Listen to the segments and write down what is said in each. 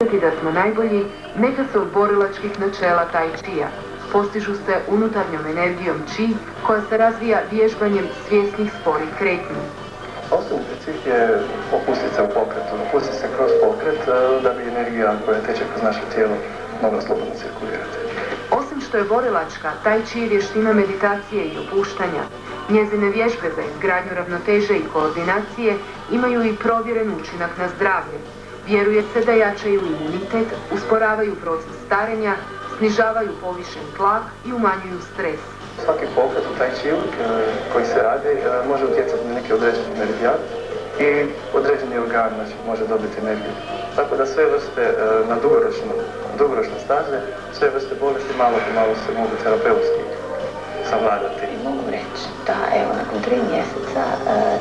dokazati da smo najbolji, neka se od borilačkih načela tai chia. Postižu se unutarnjom energijom chi koja se razvija vježbanjem svjesnih sporih kretnji. Osnovni princip je opustiti se u pokretu, opustiti se kroz pokret da bi energija koja teče kroz naše tijelo mogla slobodno cirkulirati. Osim što je borilačka, tai chi je vještina meditacije i opuštanja. Njezine vježbe za izgradnju ravnoteže i koordinacije imaju i provjeren učinak na zdravlje. Vjeruje se da jačaju imunitet, usporavaju proces starenja, snižavaju povišen tlak i umanjuju stres. Svaki pokret u tai chiu koji se radi može utjecati na neki određeni meridijan i određeni organ može dobiti energiju. Tako da sve vrste na dugoročne staze, sve vrste bolesti malo po malo se mogu terapeutski savladati. Mogu reći da evo nakon 3 mjeseca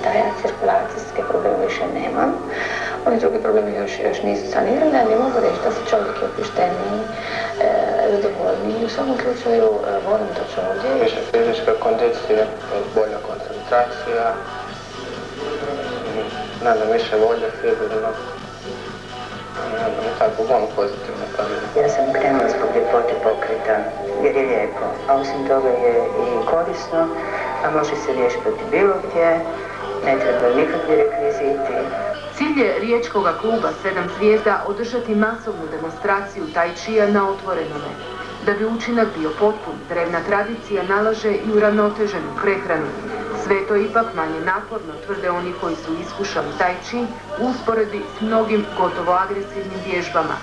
da ja cirkulacijske probleme više nemam. Oni drugi problemi još nisu sanirani, ali mogu reći da se čovjek je opušteniji, zadovoljniji. U svakom slučaju volim doći ovdje. Više fizička kondicija, bolja koncentracija, nadam više volje sigurno. Tako volim pozitivno praviti. Ja sam krenula zbog ljepote pokreta jer je lijepo, a osim toga je i korisno, a može se vježbati bilo gdje, ne treba nikakvi rekviziti. Cilj je riječkoga kluba 7 zvijezda održati masovnu demonstraciju tai chia na otvorenome. Da bi učinak bio potpun, drevna tradicija nalaže i uravnoteženu prehranu. Sve to ipak manje naporno, tvrde oni koji su iskušali tai chi u usporedbi s mnogim gotovo agresivnim vježbama.